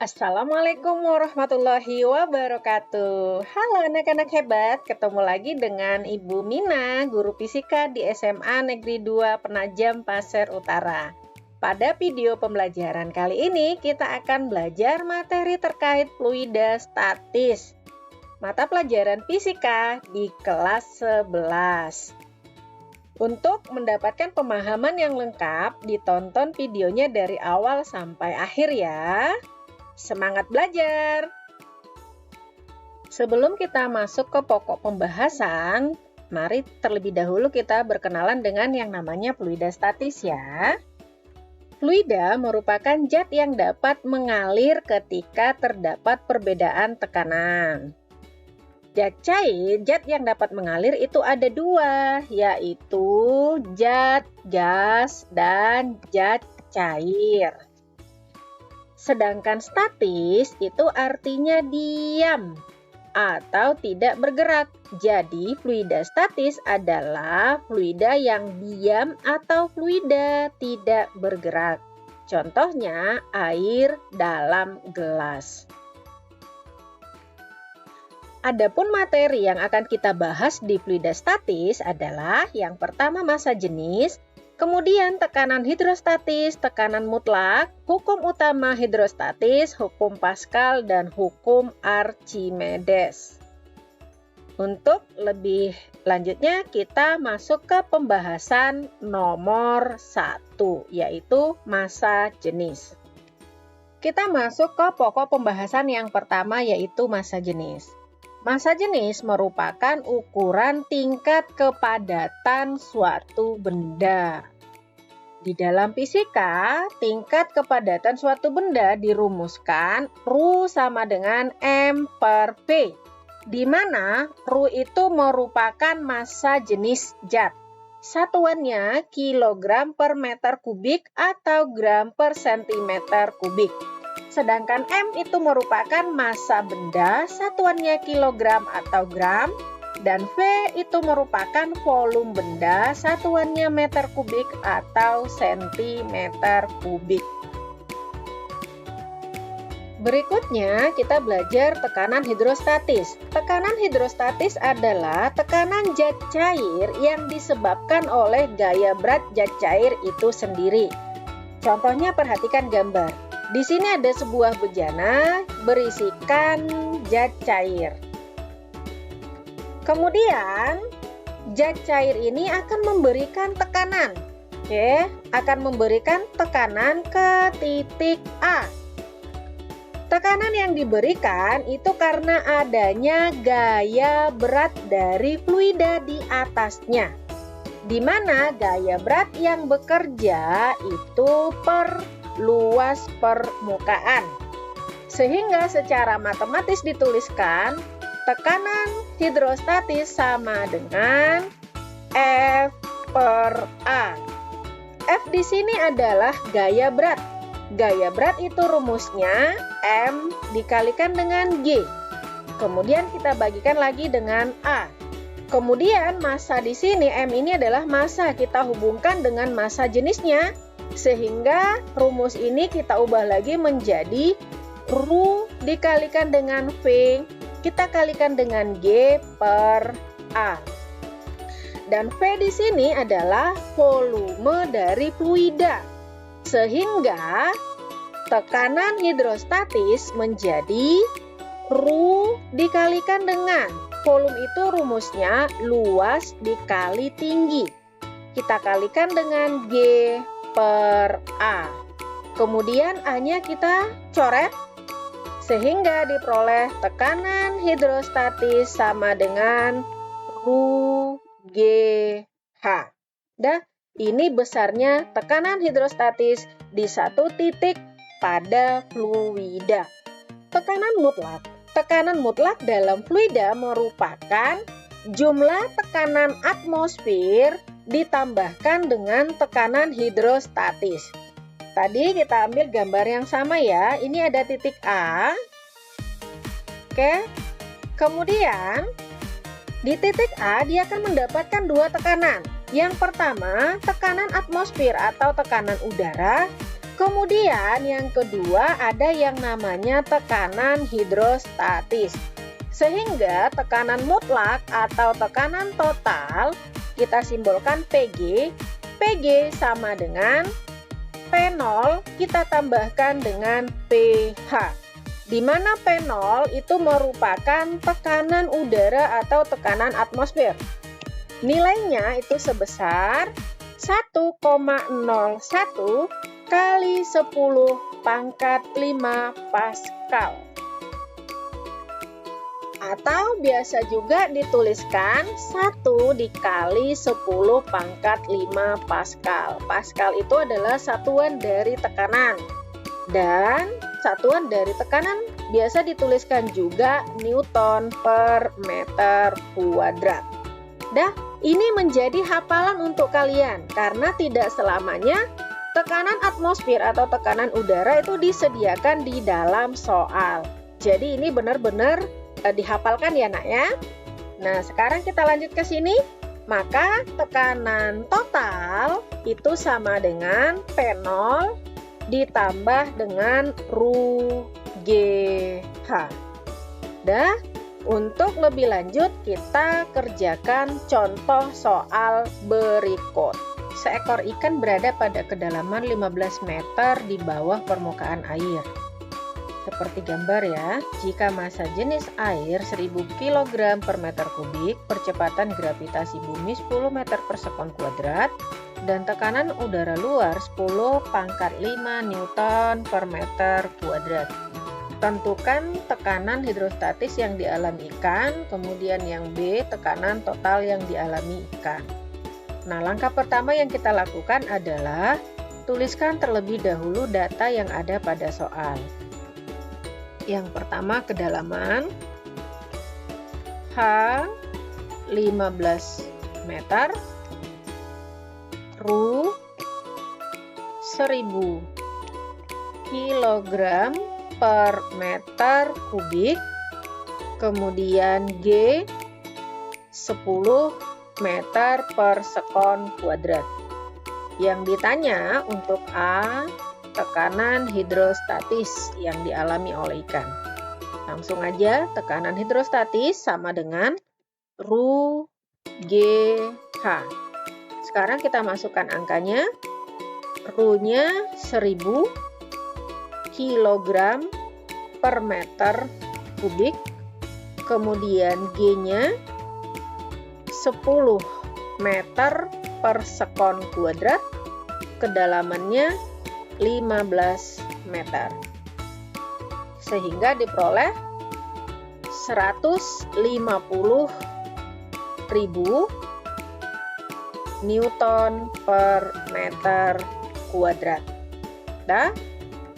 Assalamualaikum warahmatullahi wabarakatuh. Halo anak-anak hebat, ketemu lagi dengan Ibu Mina, guru fisika di SMA Negeri 2 Penajam Pasir Utara. Pada video pembelajaran kali ini, kita akan belajar materi terkait fluida statis. Mata pelajaran fisika di kelas 11. Untuk mendapatkan pemahaman yang lengkap, ditonton videonya dari awal sampai akhir ya. Semangat belajar! Sebelum kita masuk ke pokok pembahasan, mari terlebih dahulu kita berkenalan dengan yang namanya fluida statis ya. Fluida merupakan zat yang dapat mengalir ketika terdapat perbedaan tekanan. Zat cair, zat yang dapat mengalir itu ada dua, yaitu zat gas dan zat cair. Sedangkan statis itu artinya diam atau tidak bergerak. Jadi fluida statis adalah fluida yang diam atau fluida tidak bergerak. Contohnya air dalam gelas. Adapun materi yang akan kita bahas di fluida statis adalah yang pertama massa jenis, kemudian tekanan hidrostatis, tekanan mutlak, hukum utama hidrostatis, hukum Pascal, dan hukum Archimedes. Untuk lebih lanjutnya kita masuk ke pembahasan nomor 1, yaitu massa jenis. Kita masuk ke pokok pembahasan yang pertama, yaitu massa jenis. Massa jenis merupakan ukuran tingkat kepadatan suatu benda. Di dalam fisika, tingkat kepadatan suatu benda dirumuskan ρ sama dengan M per P, di mana ρ itu merupakan massa jenis zat. Satuannya kilogram per meter kubik atau gram per sentimeter kubik. Sedangkan M itu merupakan massa benda, satuannya kilogram atau gram, dan V itu merupakan volume benda, satuannya meter kubik atau sentimeter kubik. Berikutnya kita belajar tekanan hidrostatis. Tekanan hidrostatis adalah tekanan zat cair yang disebabkan oleh gaya berat zat cair itu sendiri. Contohnya perhatikan gambar. Di sini ada sebuah bejana berisikan zat cair. Kemudian, zat cair ini akan memberikan tekanan. Akan memberikan tekanan ke titik A. Tekanan yang diberikan itu karena adanya gaya berat dari fluida di atasnya. Di mana gaya berat yang bekerja itu per luas permukaan. Sehingga secara matematis dituliskan tekanan hidrostatis sama dengan F per A. F di sini adalah gaya berat. Gaya berat itu rumusnya M dikalikan dengan G. Kemudian kita bagikan lagi dengan A. Kemudian massa di sini M ini adalah massa, kita hubungkan dengan massa jenisnya. Sehingga rumus ini kita ubah lagi menjadi ρ dikalikan dengan V, kita kalikan dengan G per A. Dan V di sini adalah volume dari fluida. Sehingga tekanan hidrostatis menjadi ρ dikalikan dengan volume itu rumusnya luas dikali tinggi. Kita kalikan dengan G per A. Kemudian A-nya kita coret sehingga diperoleh tekanan hidrostatis sama dengan ρGH. Ini besarnya tekanan hidrostatis di satu titik pada fluida. Tekanan mutlak. Tekanan mutlak dalam fluida merupakan jumlah tekanan atmosfer ditambahkan dengan tekanan hidrostatis. Tadi kita ambil gambar yang sama ya. Ini ada titik A. Kemudian di titik A dia akan mendapatkan dua tekanan. Yang pertama, tekanan atmosfer atau tekanan udara. Kemudian yang kedua ada yang namanya tekanan hidrostatis. Sehingga tekanan mutlak atau tekanan total kita simbolkan PG. PG sama dengan P0 kita tambahkan dengan pH. Di mana P0 itu merupakan tekanan udara atau tekanan atmosfer. Nilainya itu sebesar 1,01 kali 10 pangkat 5 Pascal. Atau biasa juga dituliskan 1 dikali 10 pangkat 5 Pascal. Pascal itu adalah satuan dari tekanan. Dan satuan dari tekanan biasa dituliskan juga Newton per meter kuadrat. Dah, ini menjadi hafalan untuk kalian karena tidak selamanya tekanan atmosfer atau tekanan udara itu disediakan di dalam soal. Jadi ini benar-benar dihafalkan ya nak ya. Nah sekarang kita lanjut ke sini. Maka tekanan total itu sama dengan P0 ditambah dengan √GH. Dah, untuk lebih lanjut kita kerjakan contoh soal berikut. Seekor ikan berada pada kedalaman 15 meter di bawah permukaan air. Seperti gambar ya, jika massa jenis air 1000 kg per meter kubik, percepatan gravitasi bumi 10 meter per sekon kuadrat, dan tekanan udara luar 10 pangkat 5 Newton per meter kuadrat. Tentukan tekanan hidrostatis yang dialami ikan, kemudian yang B, tekanan total yang dialami ikan. Nah, langkah pertama yang kita lakukan adalah tuliskan terlebih dahulu data yang ada pada soal. Yang pertama kedalaman H 15 meter, ru 1000 kg per meter kubik, kemudian G 10 meter per sekon kuadrat. Yang ditanya untuk A, tekanan hidrostatis yang dialami oleh ikan. Langsung aja, tekanan hidrostatis sama dengan √GH. Sekarang kita masukkan angkanya. Ru-nya 1000 kg per meter kubik. Kemudian G-nya 10 meter per sekon kuadrat. Kedalamannya 15 meter. Sehingga diperoleh 150.000 Newton per meter kuadrat. Nah,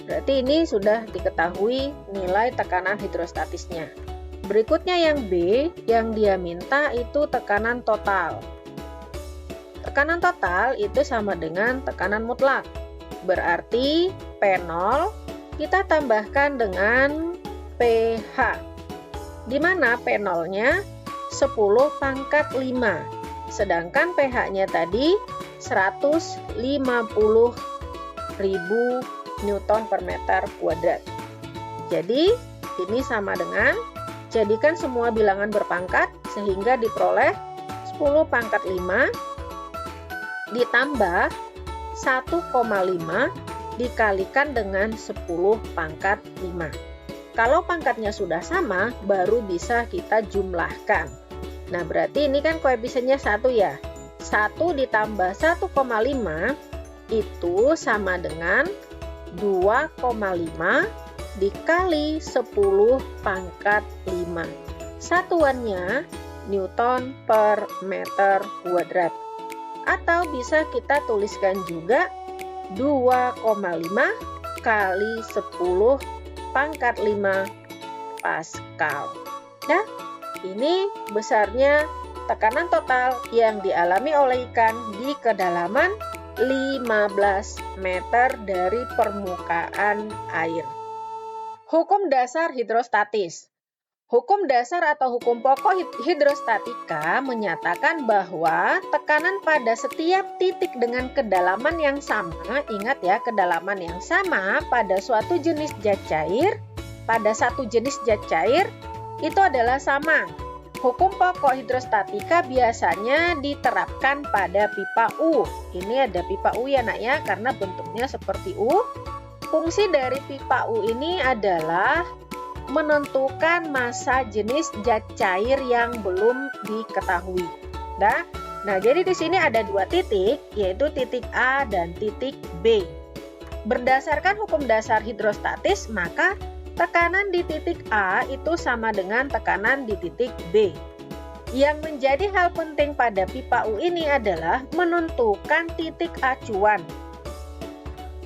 berarti ini sudah diketahui nilai tekanan hidrostatisnya. Berikutnya yang B, yang dia minta itu tekanan total. Tekanan total itu sama dengan tekanan mutlak. Berarti P0 kita tambahkan dengan pH. Di mana P0-nya 10 pangkat 5. Sedangkan pH-nya tadi 150.000 Newton per meter kuadrat. Jadi ini sama dengan jadikan semua bilangan berpangkat sehingga diperoleh 10 pangkat 5 ditambah 1,5 dikalikan dengan 10 pangkat 5. Kalau pangkatnya sudah sama, baru bisa kita jumlahkan. Nah, berarti ini kan koefisiennya 1 ya. 1 ditambah 1,5 itu sama dengan 2,5 dikali 10 pangkat 5. Satuannya Newton per meter kuadrat. Atau bisa kita tuliskan juga 2,5 kali 10 pangkat 5 Pascal. Nah, ini besarnya tekanan total yang dialami oleh ikan di kedalaman 15 meter dari permukaan air. Hukum dasar hidrostatis. Hukum dasar atau hukum pokok hidrostatika menyatakan bahwa tekanan pada setiap titik dengan kedalaman yang sama, ingat ya, kedalaman yang sama pada suatu jenis zat cair, pada satu jenis zat cair itu adalah sama. Hukum pokok hidrostatika biasanya diterapkan pada pipa U. Ini ada pipa U ya nak ya, karena bentuknya seperti U. Fungsi dari pipa U ini adalah menentukan massa jenis zat cair yang belum diketahui. Nah, jadi di sini ada dua titik, yaitu titik A dan titik B. Berdasarkan hukum dasar hidrostatis, maka tekanan di titik A itu sama dengan tekanan di titik B. Yang menjadi hal penting pada pipa U ini adalah menentukan titik acuan.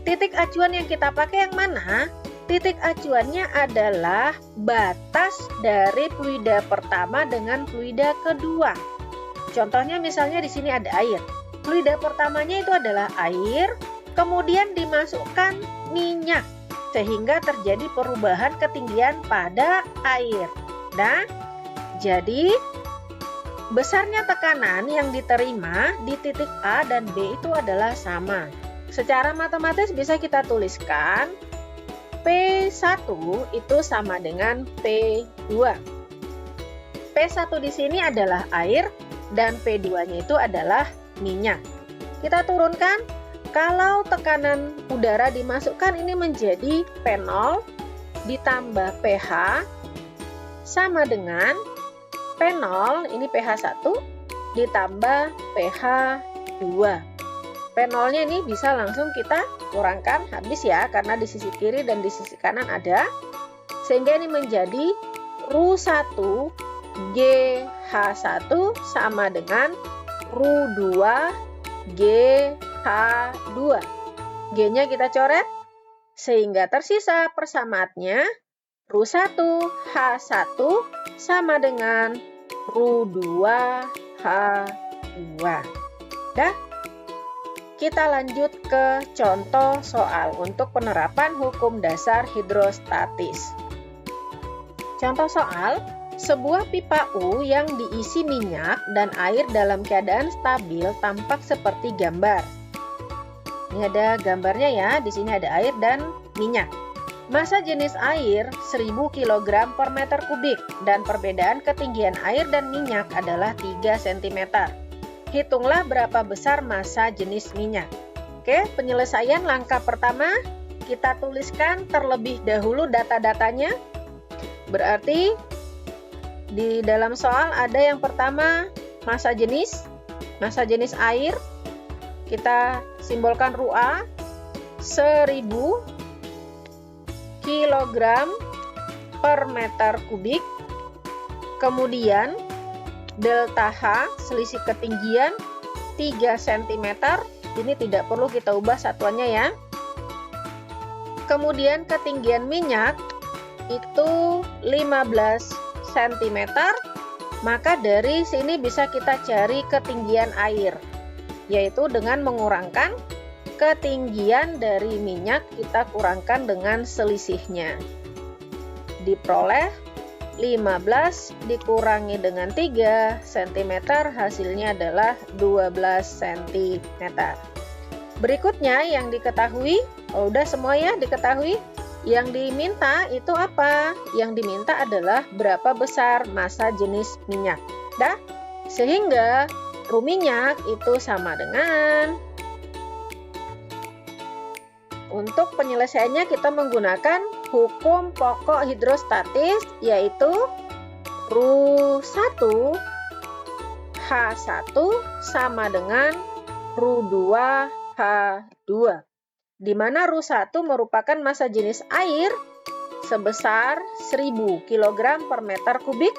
Titik acuan yang kita pakai yang mana? Titik acuannya adalah batas dari fluida pertama dengan fluida kedua. Contohnya misalnya di sini ada air. Fluida pertamanya itu adalah air, kemudian dimasukkan minyak sehingga terjadi perubahan ketinggian pada air. Nah, jadi besarnya tekanan yang diterima di titik A dan B itu adalah sama. Secara matematis bisa kita tuliskan P1 itu sama dengan P2. P1 di sini adalah air dan P2-nya itu adalah minyak. Kita turunkan, kalau tekanan udara dimasukkan ini menjadi P0 ditambah pH sama dengan P0, ini pH 1 ditambah pH 2. P0-nya ini bisa langsung kita kurangkan habis ya, karena di sisi kiri dan di sisi kanan ada. Sehingga ini menjadi Ru1 GH1 sama dengan Ru2 GH2. G-nya kita coret sehingga tersisa persamaatnya Ru1 H1 sama dengan Ru2 H2. Dah. Kita lanjut ke contoh soal untuk penerapan hukum dasar hidrostatis. Contoh soal, sebuah pipa U yang diisi minyak dan air dalam keadaan stabil tampak seperti gambar. Ini ada gambarnya ya, di sini ada air dan minyak. Massa jenis air 1000 kg per meter kubik dan perbedaan ketinggian air dan minyak adalah 3 cm. Hitunglah berapa besar massa jenis minyak. Oke, penyelesaian langkah pertama, kita tuliskan terlebih dahulu data-datanya. Berarti di dalam soal ada yang pertama massa jenis air. Kita simbolkan Ru-A 1000 kg per meter kubik. Kemudian delta H, selisih ketinggian 3 cm. Ini tidak perlu kita ubah satuannya ya. Kemudian ketinggian minyak itu 15 cm. Maka dari sini bisa kita cari ketinggian air, yaitu dengan mengurangkan ketinggian dari minyak, kita kurangkan dengan selisihnya. Diperoleh 15 dikurangi dengan 3 cm, hasilnya adalah 12 cm. Berikutnya yang diketahui, udah semua ya diketahui. Yang diminta itu apa? Yang diminta adalah berapa besar massa jenis minyak. Dah, sehingga Ru minyak itu sama dengan, untuk penyelesaiannya kita menggunakan hukum pokok hidrostatis, yaitu Ru1 H1 sama dengan Ru2 H2, di mana Ru1 merupakan massa jenis air sebesar 1000 kg per meter kubik.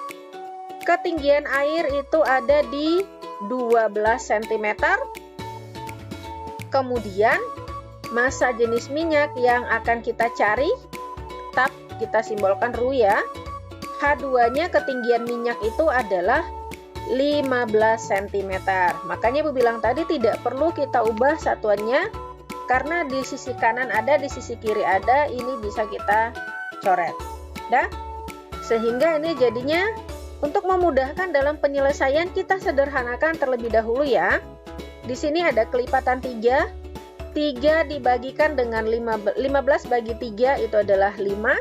Ketinggian air itu ada di 12 cm. Kemudian massa jenis minyak yang akan kita cari, tetap kita simbolkan Ru ya. H2-nya ketinggian minyak itu adalah 15 cm. Makanya Ibu bilang tadi tidak perlu kita ubah satuannya, karena di sisi kanan ada, di sisi kiri ada, ini bisa kita coret. Dah. Sehingga ini jadinya untuk memudahkan dalam penyelesaian kita sederhanakan terlebih dahulu ya. Di sini ada kelipatan 3. 3 dibagikan dengan 15 bagi 3 itu adalah 5.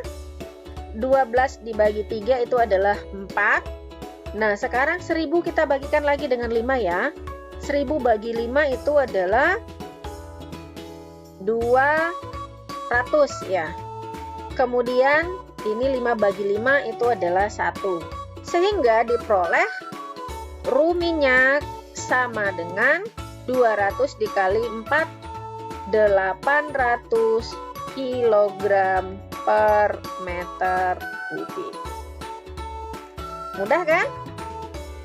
12 dibagi 3 itu adalah 4. Nah, sekarang 1000 kita bagikan lagi dengan 5 ya. 1000 bagi 5 itu adalah 200 ya. Kemudian ini 5 bagi 5 itu adalah 1. Sehingga diperoleh ru minyak sama dengan 200 dikali 4, 800 kg per meter kubik. Mudah kan?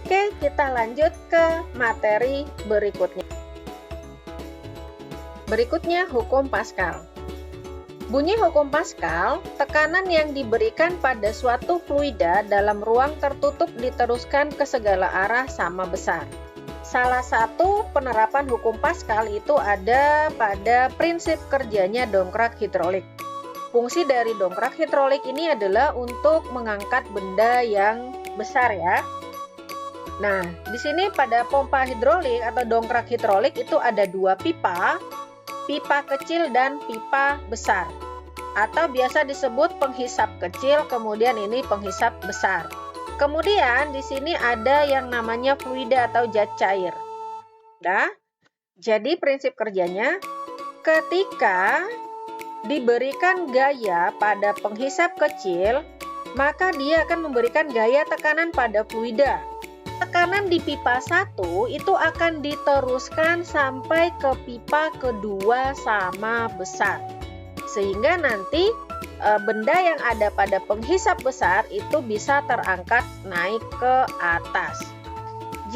Oke, kita lanjut ke materi berikutnya. Berikutnya hukum Pascal. Bunyi hukum Pascal, tekanan yang diberikan pada suatu fluida dalam ruang tertutup diteruskan ke segala arah sama besar. Salah satu penerapan hukum Pascal itu ada pada prinsip kerjanya dongkrak hidrolik. Fungsi dari dongkrak hidrolik ini adalah untuk mengangkat benda yang besar ya. Nah, di sini pada pompa hidrolik atau dongkrak hidrolik itu ada 2 pipa kecil dan pipa besar. Atau biasa disebut penghisap kecil, kemudian ini penghisap besar. Kemudian di sini ada yang namanya fluida atau zat cair. Nah, jadi prinsip kerjanya ketika diberikan gaya pada penghisap kecil, maka dia akan memberikan gaya tekanan pada fluida. Tekanan di pipa 1 itu akan diteruskan sampai ke pipa kedua sama besar. Sehingga nanti benda yang ada pada penghisap besar itu bisa terangkat naik ke atas.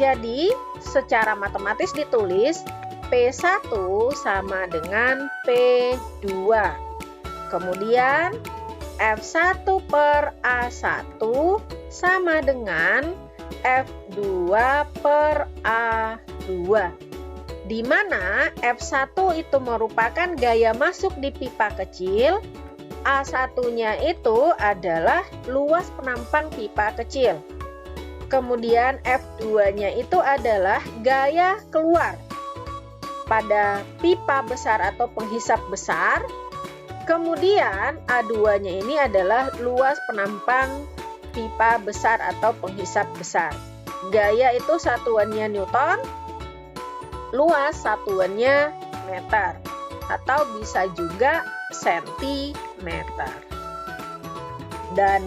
Jadi, secara matematis ditulis P1 sama dengan P2. Kemudian, F1 per A1 sama dengan F2 per A2. Di mana F1 itu merupakan gaya masuk di pipa kecil, A1-nya itu adalah luas penampang pipa kecil. Kemudian F2-nya itu adalah gaya keluar pada pipa besar atau penghisap besar. Kemudian A2-nya ini adalah luas penampang pipa besar atau penghisap besar. Gaya itu satuannya Newton, luas satuannya meter, atau bisa juga sentimeter. Dan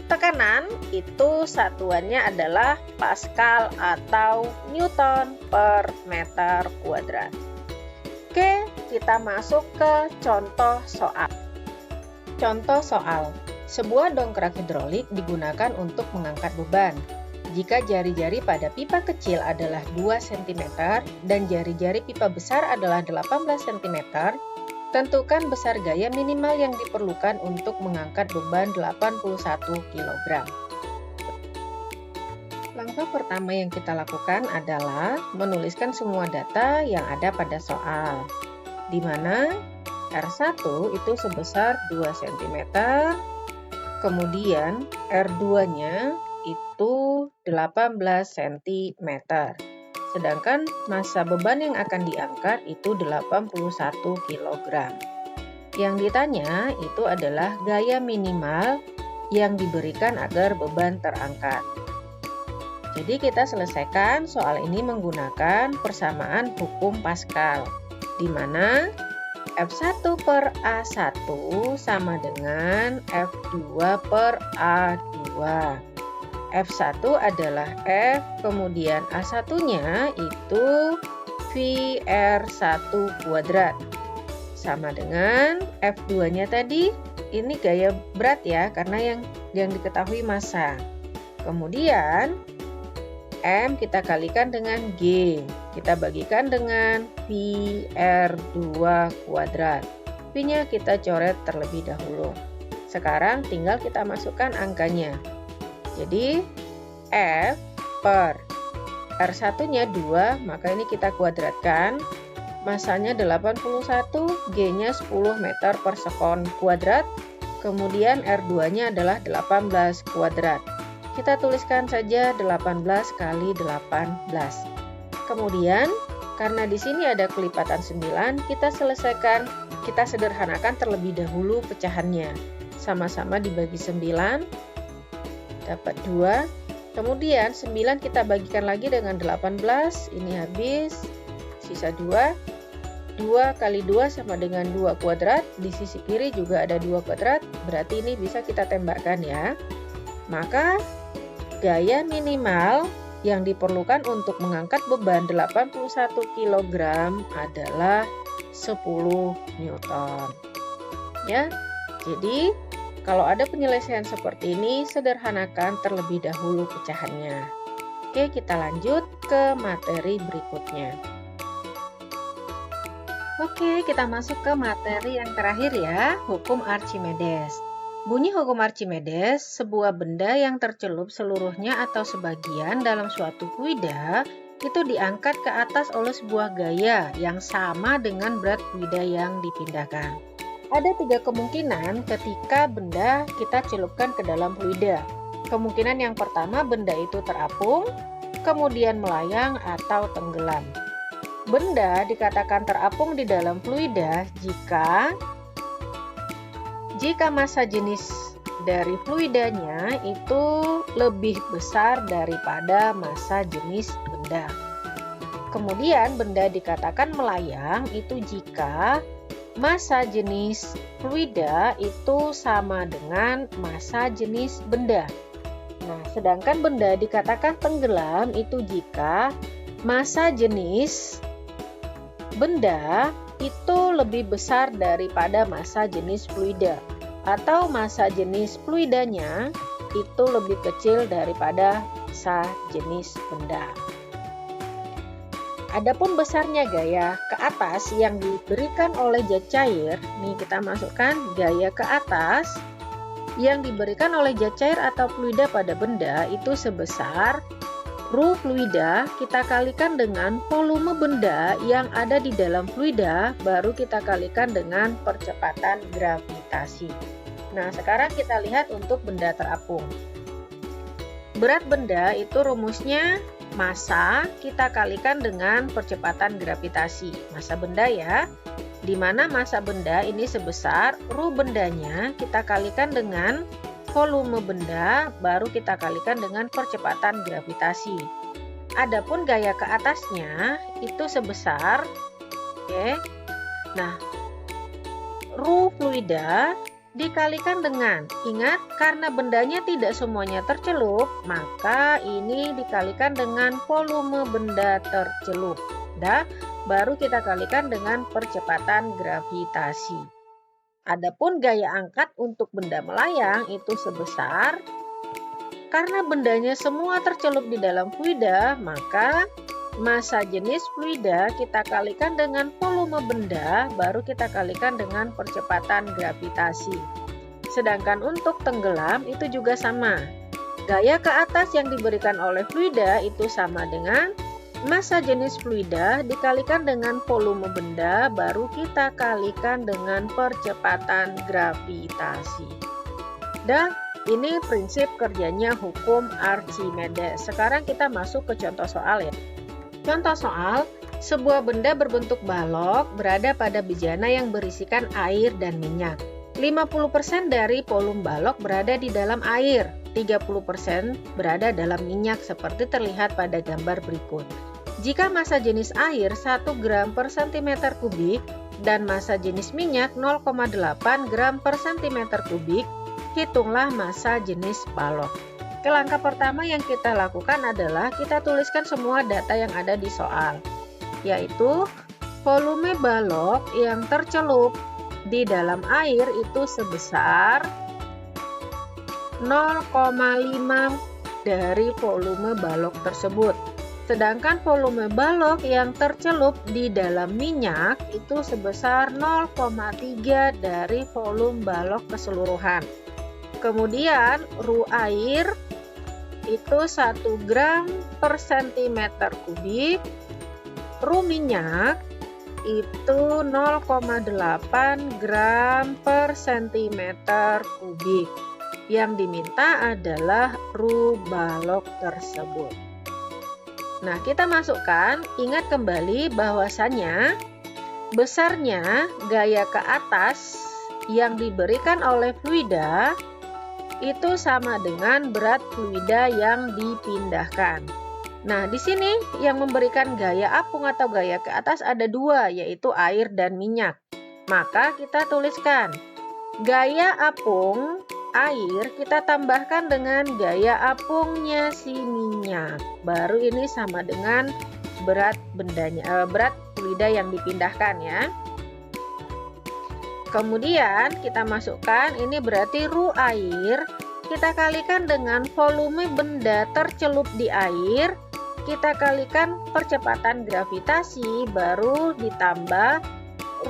tekanan itu satuannya adalah Pascal atau Newton per meter kuadrat. Oke, kita masuk ke contoh soal. Contoh soal. Sebuah dongkrak hidrolik digunakan untuk mengangkat beban. Jika jari-jari pada pipa kecil adalah 2 cm dan jari-jari pipa besar adalah 18 cm, tentukan besar gaya minimal yang diperlukan untuk mengangkat beban 81 kg. Langkah pertama yang kita lakukan adalah menuliskan semua data yang ada pada soal, di mana R1 itu sebesar 2 cm, kemudian R2-nya itu 18 cm. Sedangkan massa beban yang akan diangkat itu 81 kg. Yang ditanya itu adalah gaya minimal yang diberikan agar beban terangkat. Jadi kita selesaikan soal ini menggunakan persamaan hukum Pascal, di mana F1 per A1 sama dengan F2 per A2. F1 adalah F, kemudian A1-nya itu VR1 kuadrat. Sama dengan F2-nya tadi, ini gaya berat ya, karena yang diketahui massa. Kemudian M kita kalikan dengan G, kita bagikan dengan VR2 kuadrat. V-nya kita coret terlebih dahulu. Sekarang tinggal kita masukkan angkanya. Jadi F per R1-nya 2, maka ini kita kuadratkan. Massanya 81, G-nya 10 meter per sekon kuadrat. kemudian R2-nya adalah 18 kuadrat. Kita tuliskan saja 18 kali 18. Kemudian, karena di sini ada kelipatan 9, kita sederhanakan terlebih dahulu pecahannya. Sama-sama dibagi 9, dapat 2. Kemudian 9 kita bagikan lagi dengan 18, ini habis, sisa 2. 2 kali 2 sama dengan 2 kuadrat, di sisi kiri juga ada 2 kuadrat, berarti ini bisa kita tembakkan ya. Maka gaya minimal yang diperlukan untuk mengangkat beban 81 kg adalah 10 Newton. Ya. Jadi, kalau ada penyelesaian seperti ini, sederhanakan terlebih dahulu pecahannya. Oke, kita lanjut ke materi berikutnya. Oke, kita masuk ke materi yang terakhir ya, hukum Archimedes. Bunyi hukum Archimedes, sebuah benda yang tercelup seluruhnya atau sebagian dalam suatu fluida itu diangkat ke atas oleh sebuah gaya yang sama dengan berat fluida yang dipindahkan. Ada 3 kemungkinan ketika benda kita celupkan ke dalam fluida. Kemungkinan yang pertama, benda itu terapung, kemudian melayang atau tenggelam. Benda dikatakan terapung di dalam fluida jika massa jenis dari fluidanya itu lebih besar daripada massa jenis benda. Kemudian benda dikatakan melayang itu jika massa jenis fluida itu sama dengan massa jenis benda. Nah, sedangkan benda dikatakan tenggelam itu jika massa jenis benda itu lebih besar daripada massa jenis fluida, atau massa jenis fluidanya itu lebih kecil daripada massa jenis benda. Adapun besarnya gaya ke atas yang diberikan oleh zat cair, nih kita masukkan gaya ke atas yang diberikan oleh zat cair atau fluida pada benda itu sebesar Rho fluida kita kalikan dengan volume benda yang ada di dalam fluida, baru kita kalikan dengan percepatan gravitasi. Nah, sekarang kita lihat untuk benda terapung. Berat benda itu rumusnya massa kita kalikan dengan percepatan gravitasi. Massa benda ya, di mana massa benda ini sebesar Rho bendanya kita kalikan dengan volume benda, baru kita kalikan dengan percepatan gravitasi. Adapun gaya ke atasnya itu sebesar, Rho fluida dikalikan dengan, ingat karena bendanya tidak semuanya tercelup, maka ini dikalikan dengan volume benda tercelup. Baru kita kalikan dengan percepatan gravitasi. Adapun gaya angkat untuk benda melayang itu sebesar, karena bendanya semua tercelup di dalam fluida, maka massa jenis fluida kita kalikan dengan volume benda, baru kita kalikan dengan percepatan gravitasi. Sedangkan untuk tenggelam itu juga sama. Gaya ke atas yang diberikan oleh fluida itu sama dengan massa jenis fluida dikalikan dengan volume benda, baru kita kalikan dengan percepatan gravitasi. Ini prinsip kerjanya hukum Archimedes. Sekarang kita masuk ke contoh soal ya. Contoh soal, sebuah benda berbentuk balok berada pada bejana yang berisikan air dan minyak. 50% dari volume balok berada di dalam air, 30% berada dalam minyak seperti terlihat pada gambar berikut. Jika massa jenis air 1 gram per cm kubik dan massa jenis minyak 0,8 gram per cm kubik, hitunglah massa jenis balok. Langkah pertama yang kita lakukan adalah kita tuliskan semua data yang ada di soal, yaitu volume balok yang tercelup di dalam air itu sebesar 0,5 dari volume balok tersebut. Sedangkan volume balok yang tercelup di dalam minyak itu sebesar 0,3 dari volume balok keseluruhan. Kemudian Rho air itu 1 gram per cm kubik, Rho minyak itu 0,8 gram per sentimeter kubik. Yang diminta adalah Ru balok tersebut. Nah, kita masukkan, ingat kembali bahwasannya besarnya gaya ke atas yang diberikan oleh fluida itu sama dengan berat fluida yang dipindahkan. Nah, di sini yang memberikan gaya apung atau gaya ke atas ada dua, yaitu air dan minyak. Maka kita tuliskan gaya apung air kita tambahkan dengan gaya apungnya si minyak. Baru ini sama dengan berat bendanya, berat fluida yang dipindahkan ya. Kemudian kita masukkan, ini berarti Ru air kita kalikan dengan volume benda tercelup di air, kita kalikan percepatan gravitasi, baru ditambah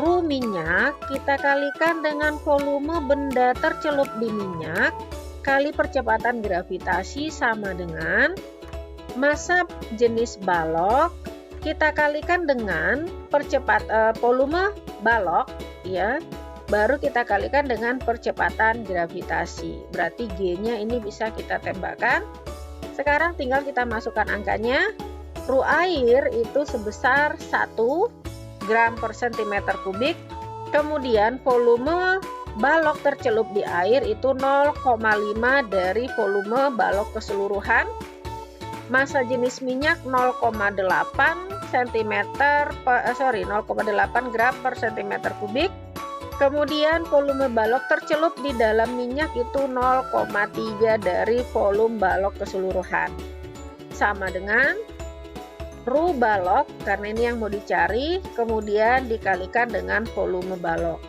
Ru minyak, kita kalikan dengan volume benda tercelup di minyak, kali percepatan gravitasi sama dengan massa jenis balok, kita kalikan dengan volume balok, ya, baru kita kalikan dengan percepatan gravitasi. Berarti G-nya ini bisa kita tembakkan. Sekarang tinggal kita masukkan angkanya. Ru air itu sebesar 1 gram per sentimeter kubik. Kemudian volume balok tercelup di air itu 0,5 dari volume balok keseluruhan. Massa jenis minyak 0,8 gram per sentimeter kubik. Kemudian volume balok tercelup di dalam minyak itu 0,3 dari volume balok keseluruhan. Sama dengan Ru balok, karena ini yang mau dicari, kemudian dikalikan dengan volume balok.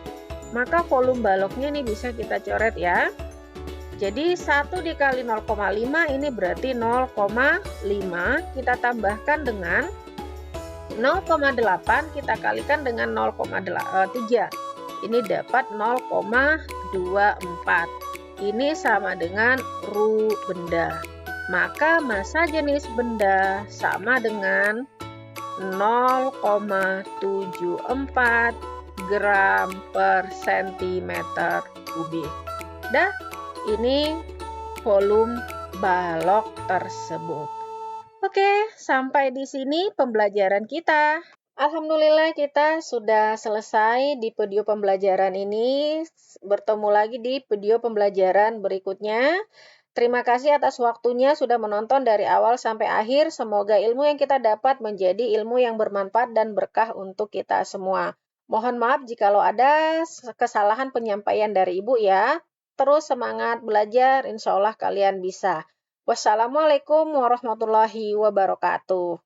Maka volume baloknya ini bisa kita coret ya. Jadi 1 dikali 0,5 ini berarti 0,5. Kita tambahkan dengan 0,8 kita kalikan dengan 0,3. Ini dapat 0,24. Ini sama dengan Ru benda. Maka massa jenis benda sama dengan 0,74 gram per sentimeter kubik. Dah, ini volume balok tersebut. Oke, sampai di sini pembelajaran kita. Alhamdulillah kita sudah selesai di video pembelajaran ini. Bertemu lagi di video pembelajaran berikutnya. Terima kasih atas waktunya sudah menonton dari awal sampai akhir. Semoga ilmu yang kita dapat menjadi ilmu yang bermanfaat dan berkah untuk kita semua. Mohon maaf jikalau ada kesalahan penyampaian dari Ibu ya. Terus semangat belajar, insya Allah kalian bisa. Wassalamualaikum warahmatullahi wabarakatuh.